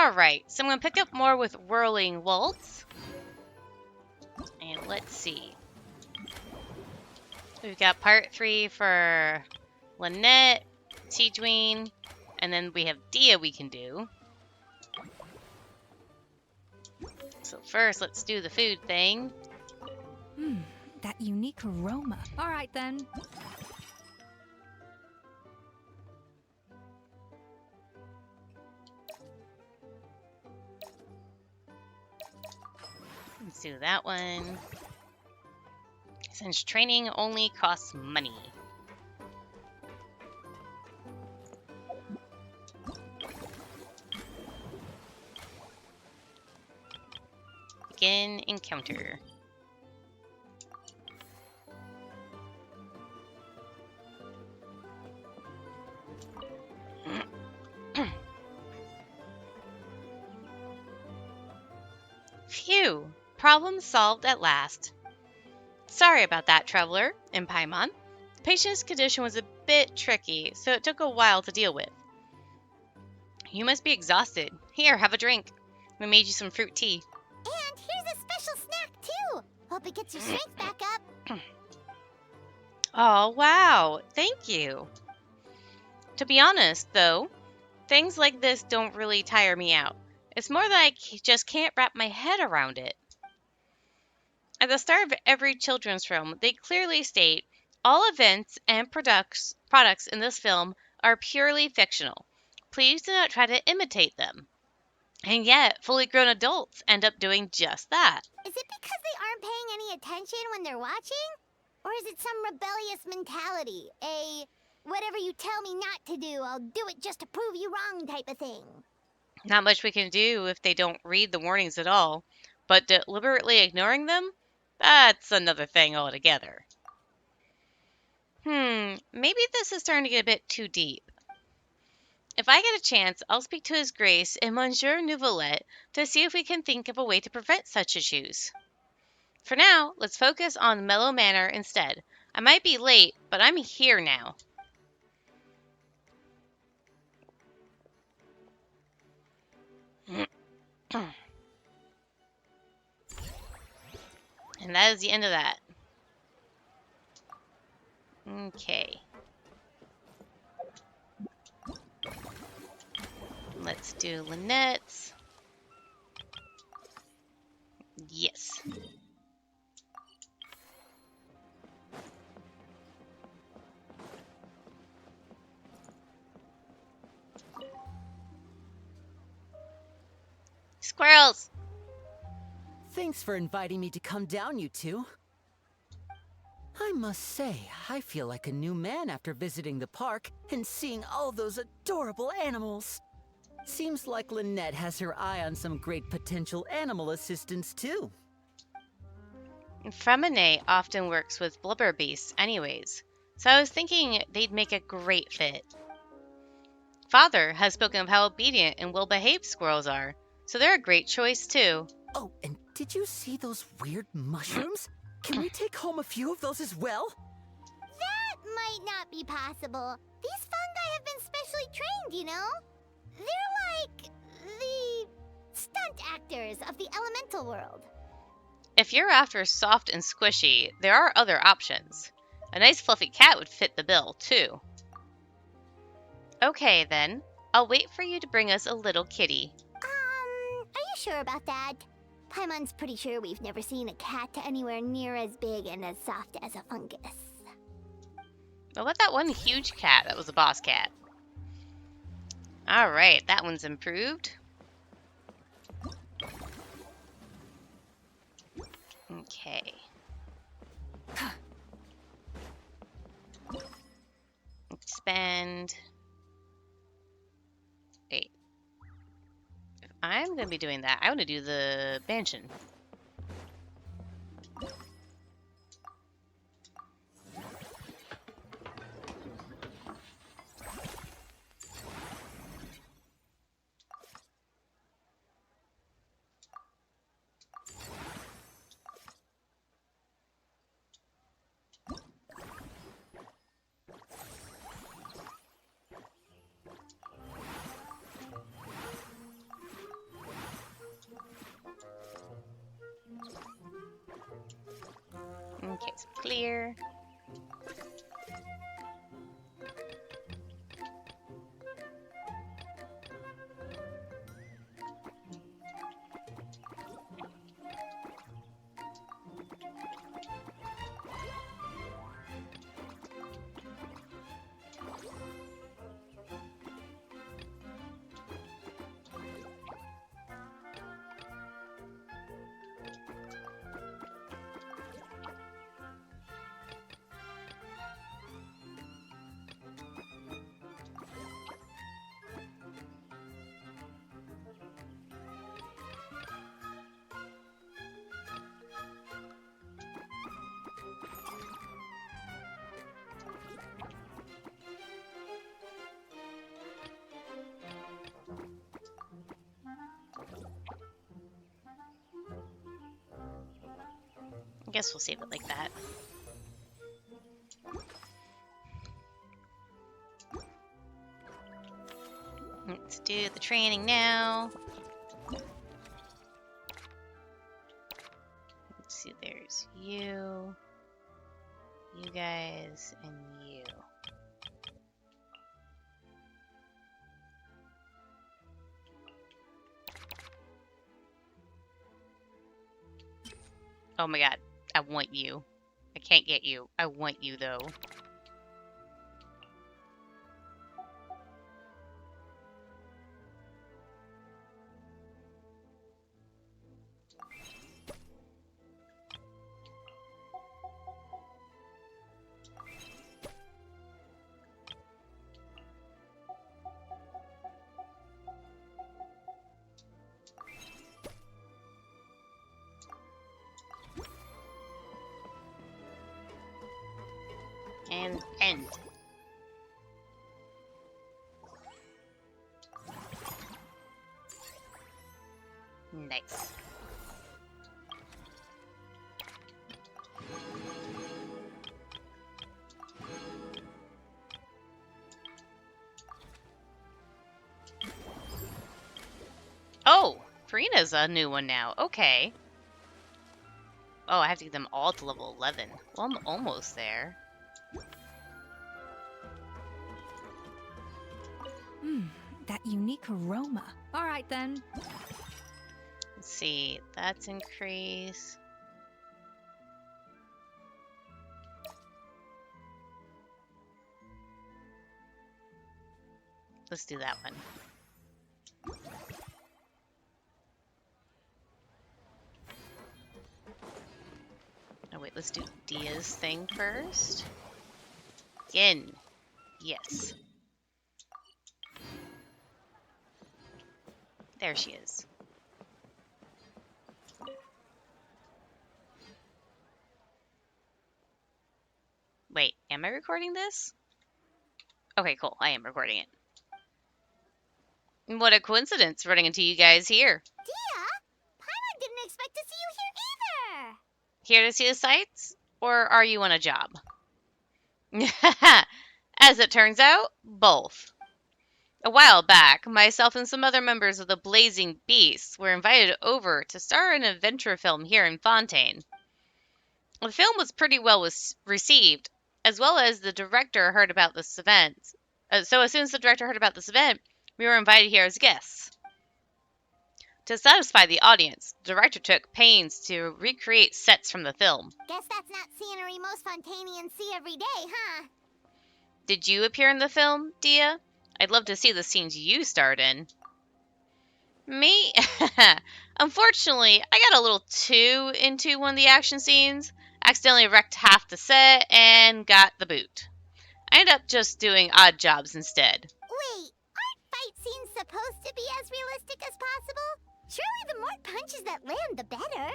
Alright, so I'm going to pick up more with Whirling Waltz. And let's see. We've got part 3 for Lynette, Seedween, and then we have Dia we can do. So first, let's do the food thing. That unique aroma. All right, then. Let's do that one. Since training only costs money. Begin encounter. Phew! Problem solved at last. Sorry about that, Traveler and Paimon. The patient's condition was a bit tricky, so it took a while to deal with. You must be exhausted. Here, have a drink. We made you some fruit tea. And here's a special snack, too. Hope it gets your strength back up. Oh, wow. Thank you. To be honest, though, things like this don't really tire me out. It's more that I just can't wrap my head around it. At the start of every children's film, they clearly state all events and products in this film are purely fictional. Please do not try to imitate them. And yet, fully grown adults end up doing just that. Is it because they aren't paying any attention when they're watching? Or is it some rebellious mentality? A whatever you tell me not to do, I'll do it just to prove you wrong type of thing? Not much we can do if they don't read the warnings at all, but deliberately ignoring them? That's another thing altogether. Maybe this is starting to get a bit too deep. If I get a chance, I'll speak to His Grace and Monsieur Nouvelet to see if we can think of a way to prevent such issues. For now, let's focus on Mellow Manor instead. I might be late, but I'm here now. And that is the end of that. Okay. Let's do Lynette's. Yes. Squirrels! Thanks for inviting me to come down, you two. I must say, I feel like a new man after visiting the park and seeing all those adorable animals. Seems like Lynette has her eye on some great potential animal assistants, too. Fremine often works with blubber beasts anyways, so I was thinking they'd make a great fit. Father has spoken of how obedient and well-behaved squirrels are, so they're a great choice too. Oh, and did you see those weird mushrooms? Can we take home a few of those as well? That might not be possible. These fungi have been specially trained, you know? They're like the stunt actors of the elemental world. If you're after soft and squishy, there are other options. A nice fluffy cat would fit the bill, too. Okay, then. I'll wait for you to bring us a little kitty. Are you sure about that? Paimon's pretty sure we've never seen a cat anywhere near as big and as soft as a fungus. What about that one huge cat that was a boss cat? Alright, that one's improved. Okay. Expand. Wait. If I'm going to be doing that, I want to do the mansion. clear. I guess we'll save it like that. Let's do the training now. Let's see, there's you guys, and you. Oh my god, I want you. I can't get you. I want you, though. And end. Nice. Oh, Farina's a new one now. Okay. Oh, I have to get them all to level 11. Well, I'm almost there. That unique aroma. All right, then. Let's see. That's increase. Let's do that one. Oh, wait. Let's do Dia's thing first. Again. Yes. There she is. Wait, am I recording this? Okay, cool. I am recording it. What a coincidence running into you guys here. Dia, Paimon didn't expect to see you here either. Here to see the sights? Or are you on a job? As it turns out, both. A while back, myself and some other members of the Blazing Beasts were invited over to star in an adventure film here in Fontaine. The film was pretty well received, as well as the director heard about this event. So as soon as the director heard about this event, we were invited here as guests. To satisfy the audience, the director took pains to recreate sets from the film. Guess that's not scenery most Fontainians see every day, huh? Did you appear in the film, Dia? I'd love to see the scenes you starred in. Me? Unfortunately, I got a little too into one of the action scenes, accidentally wrecked half the set, and got the boot. I ended up just doing odd jobs instead. Wait, aren't fight scenes supposed to be as realistic as possible? Surely the more punches that land, the better.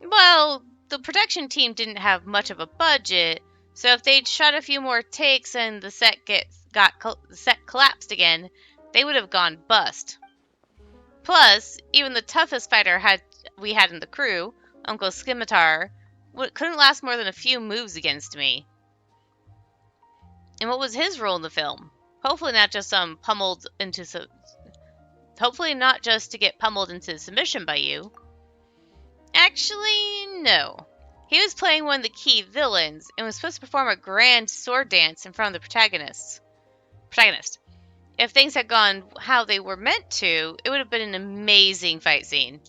Well, the production team didn't have much of a budget, so if they'd shot a few more takes and the set collapsed again, they would have gone bust. Plus, even the toughest fighter we had in the crew, Uncle Scimitar, couldn't last more than a few moves against me. And what was his role in the film? Hopefully not just Hopefully not just to get pummeled into submission by you. Actually, no. He was playing one of the key villains and was supposed to perform a grand sword dance in front of the protagonist. If things had gone how they were meant to, it would have been an amazing fight scene.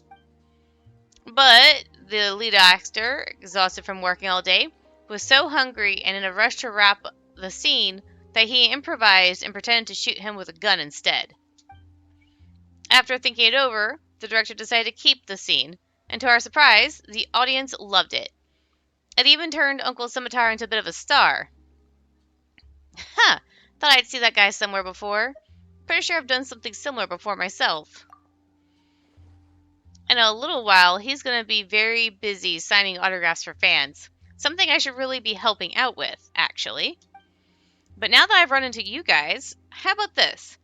But the lead actor, exhausted from working all day, was so hungry and in a rush to wrap the scene that he improvised and pretended to shoot him with a gun instead. After thinking it over, the director decided to keep the scene, and to our surprise, the audience loved it. It even turned Uncle Scimitar into a bit of a star. Huh, thought I'd see that guy somewhere before. Pretty sure I've done something similar before myself. In a little while, he's going to be very busy signing autographs for fans. Something I should really be helping out with, actually. But now that I've run into you guys, how about this?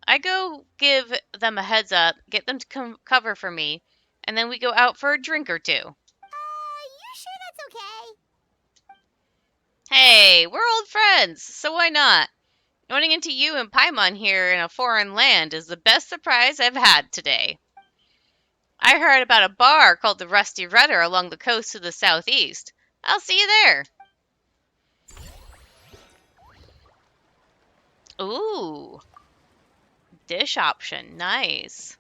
I go give them a heads up, get them to cover for me, and then we go out for a drink or two. You sure that's okay? Hey, we're old friends, so why not? Running into you and Paimon here in a foreign land is the best surprise I've had today. I heard about a bar called the Rusty Rudder along the coast to the southeast. I'll see you there. Ooh. Dish option. Nice.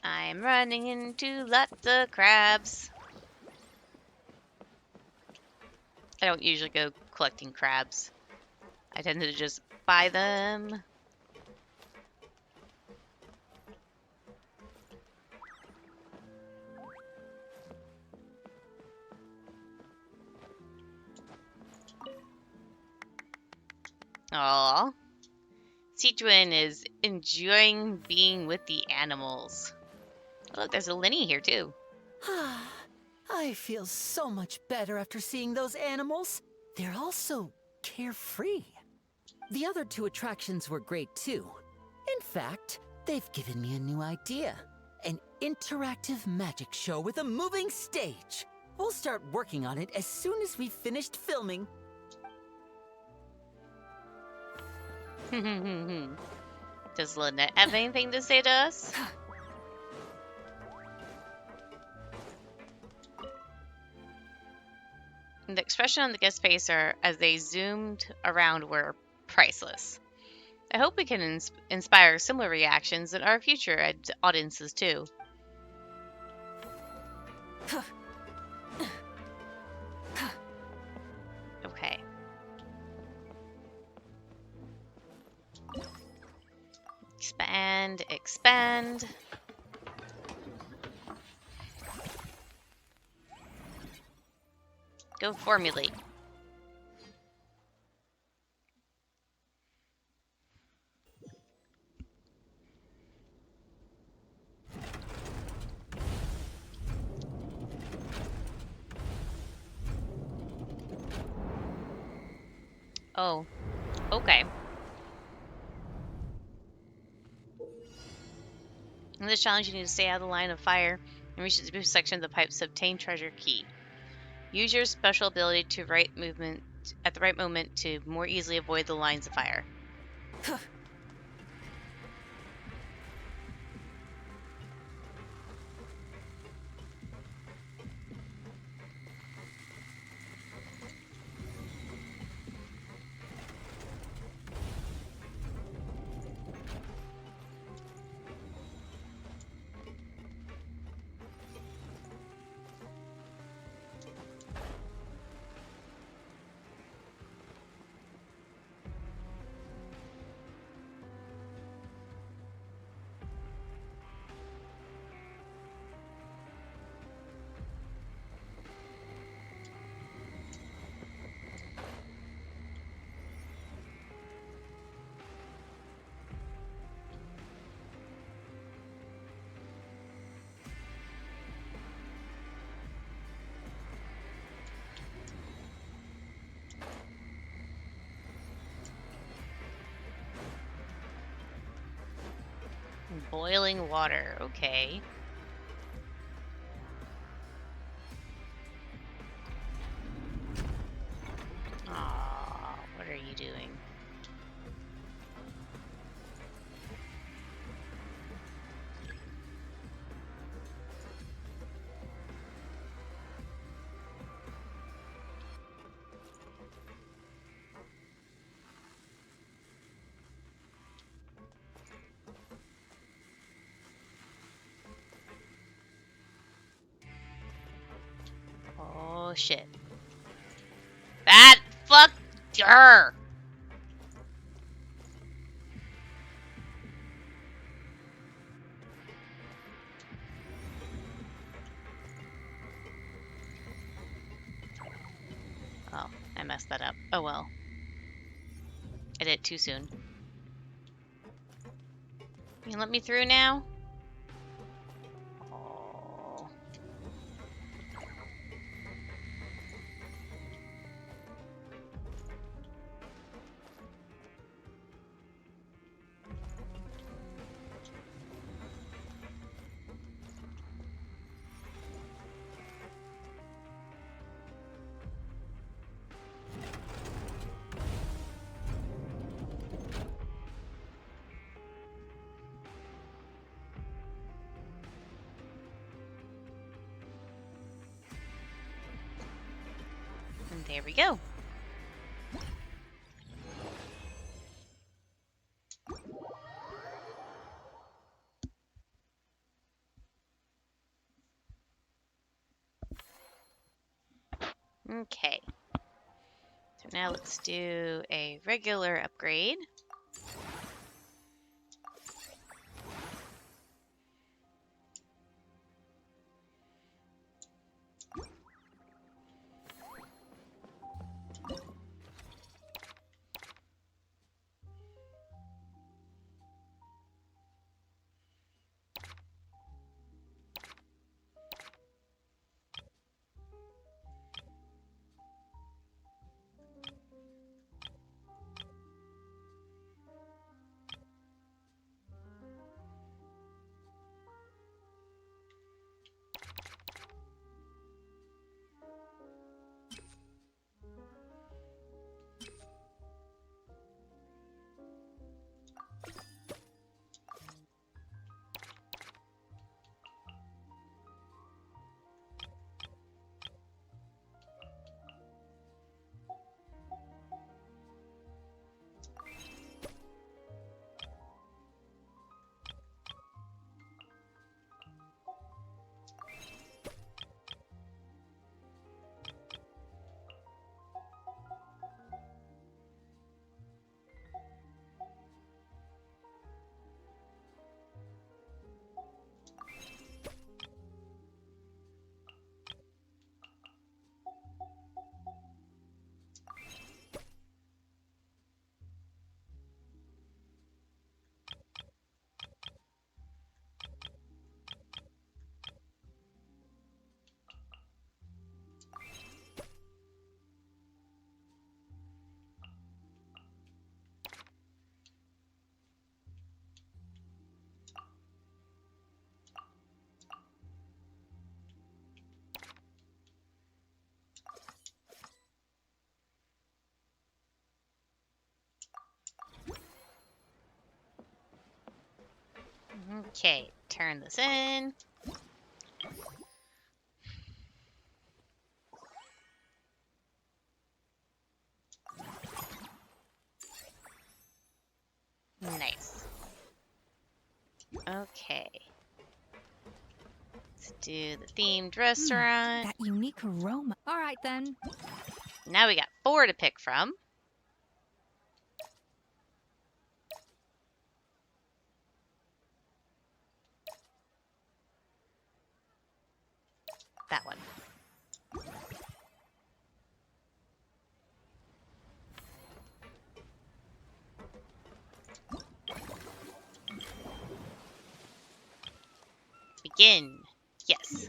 I'm running into lots of crabs. I don't usually go collecting crabs. I tend to just buy them. Aww. Citruin is enjoying being with the animals. Oh, look, there's a Linny here too. I feel so much better after seeing those animals. They're all so carefree. The other two attractions were great too. In fact, they've given me a new idea. An interactive magic show with a moving stage. We'll start working on it as soon as we've finished filming. Does Lynette have anything to say to us? The expression on the guest face as they zoomed around were priceless. I hope we can inspire similar reactions in our future audiences too. Okay. Expand, expand. Go formulate. Oh, okay. In this challenge, you need to stay out of the line of fire and reach the boost section of the pipe to obtain treasure key. Use your special ability to right movement at the right moment to more easily avoid the lines of fire. Boiling water, okay. Aw, what are you doing? Oh, shit. That fucked her! Oh, I messed that up. Oh well. I did it too soon. You let me through now? Oh. And there we go. Okay. So now let's do a regular upgrade. Okay, turn this in. Nice. Okay. Let's do the themed restaurant. That unique aroma. All right, then. Now we got 4 to pick from. That one. Begin. Yes.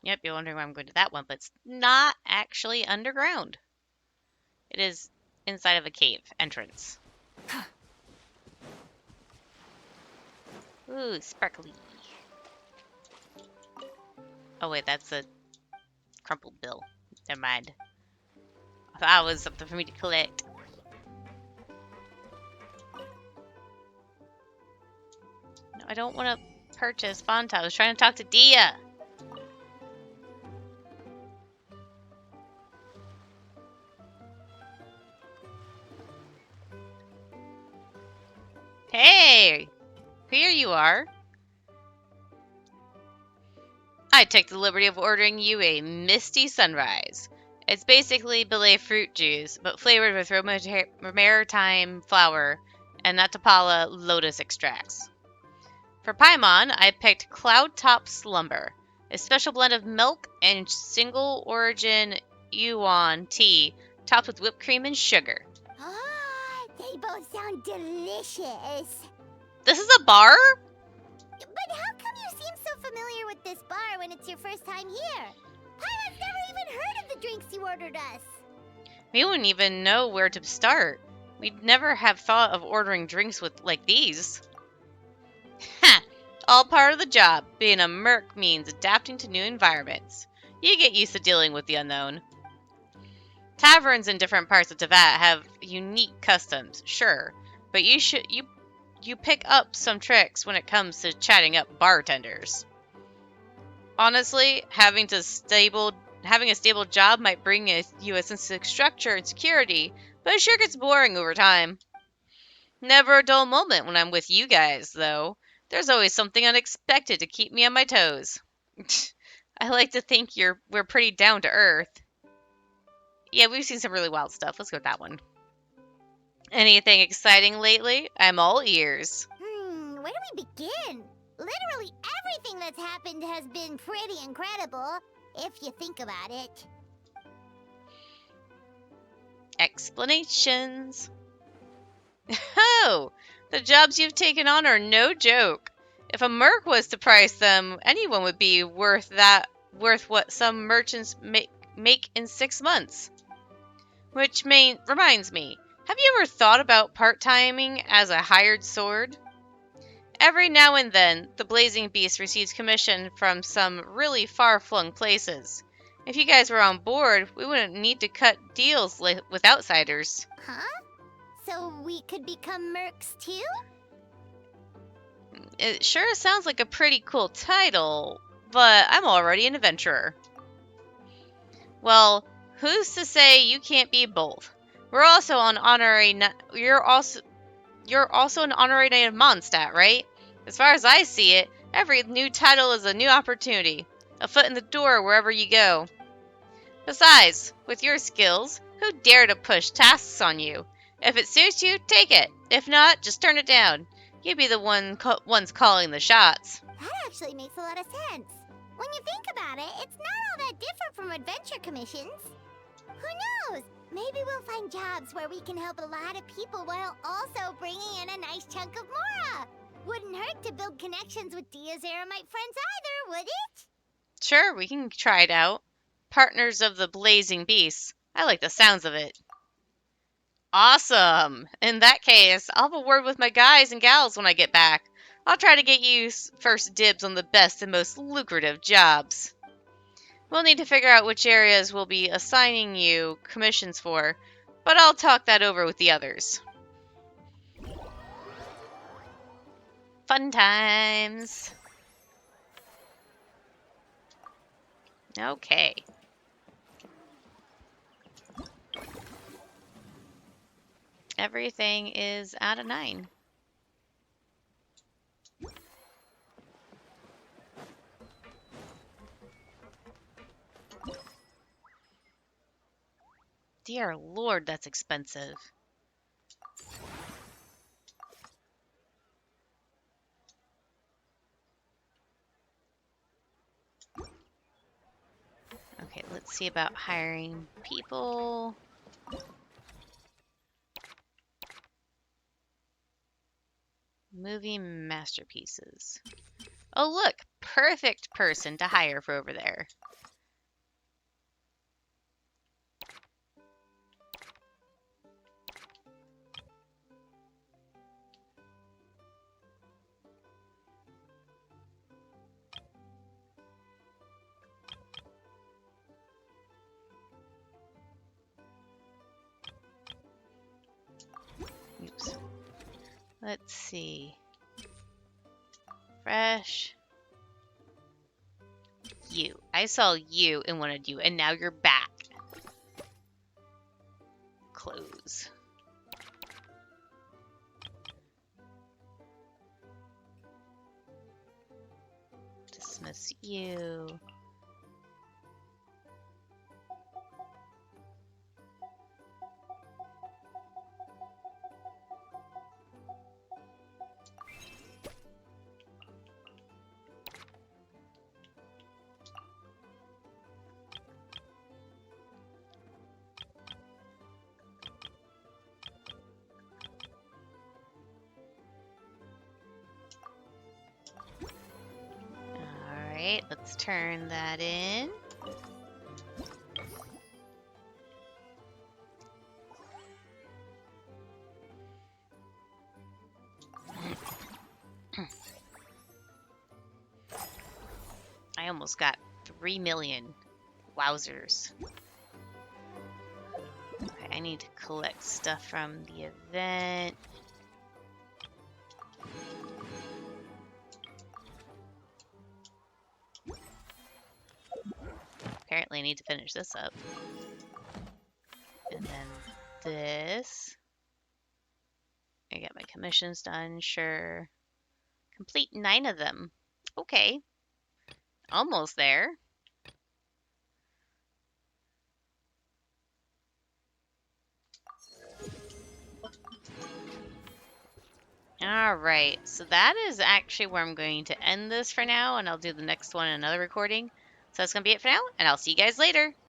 Yep, you're wondering why I'm going to that one, but it's not actually underground. It is inside of a cave entrance. Ooh, sparkly. Oh wait, that's a crumpled bill. Never mind. I thought it was something for me to collect. No, I don't want to purchase Fanta. I was trying to talk to Dia. Hey! are. I took the liberty of ordering you a Misty Sunrise. It's basically Belay fruit juice, but flavored with maritime flower and Natapala lotus extracts. For Paimon, I picked Cloud Top Slumber, a special blend of milk and single origin Yuan tea topped with whipped cream and sugar. Ah, they both sound delicious. This is a bar? But how come you seem so familiar with this bar when it's your first time here? Pirate's never even heard of the drinks you ordered us. We wouldn't even know where to start. We'd never have thought of ordering drinks with like these. Ha! All part of the job. Being a merc means adapting to new environments. You get used to dealing with the unknown. Taverns in different parts of Teyvat have unique customs, sure, but you pick up some tricks when it comes to chatting up bartenders. Honestly, having a stable job might bring you a sense of structure and security, but it sure gets boring over time. Never a dull moment when I'm with you guys, though. There's always something unexpected to keep me on my toes. I like to think we're pretty down to earth. Yeah, we've seen some really wild stuff. Let's go with that one. Anything exciting lately? I'm all ears. Where do we begin? Literally everything that's happened has been pretty incredible, if you think about it. Explanations. Oh, the jobs you've taken on are no joke. If a merc was to price them, anyone would be worth what some merchants make in 6 months. Which reminds me, have you ever thought about part-timing as a hired sword? Every now and then, the Blazing Beast receives commission from some really far-flung places. If you guys were on board, we wouldn't need to cut deals with outsiders. Huh? So we could become mercs too? It sure sounds like a pretty cool title, but I'm already an adventurer. Well, who's to say you can't be both? You're also an honorary native Mondstadt, right? As far as I see it, every new title is a new opportunity, a foot in the door wherever you go. Besides, with your skills, who dare to push tasks on you? If it suits you, take it. If not, just turn it down. You'd be the ones calling the shots. That actually makes a lot of sense. When you think about it, it's not all that different from adventure commissions. Who knows? Maybe we'll find jobs where we can help a lot of people while also bringing in a nice chunk of Mora. Wouldn't hurt to build connections with Dia's Aramite friends either, would it? Sure, we can try it out. Partners of the Blazing Beasts. I like the sounds of it. Awesome! In that case, I'll have a word with my guys and gals when I get back. I'll try to get you first dibs on the best and most lucrative jobs. We'll need to figure out which areas we'll be assigning you commissions for, but I'll talk that over with the others. Fun times! Okay. Everything is out of 9. Dear Lord, that's expensive. Okay, let's see about hiring people. Movie masterpieces. Oh, look! Perfect person to hire for over there. Oops. Let's see. Fresh. You. I saw you and wanted you, and now you're back. Close. Dismiss you. Alright, let's turn that in. I almost got 3 million. Wowzers. Okay, I need to collect stuff from the event. Apparently I need to finish this up. And then this. I get my commissions done, sure. Complete 9 of them. Okay. Almost there. Alright, so that is actually where I'm going to end this for now, and I'll do the next one in another recording. So that's going to be it for now, and I'll see you guys later.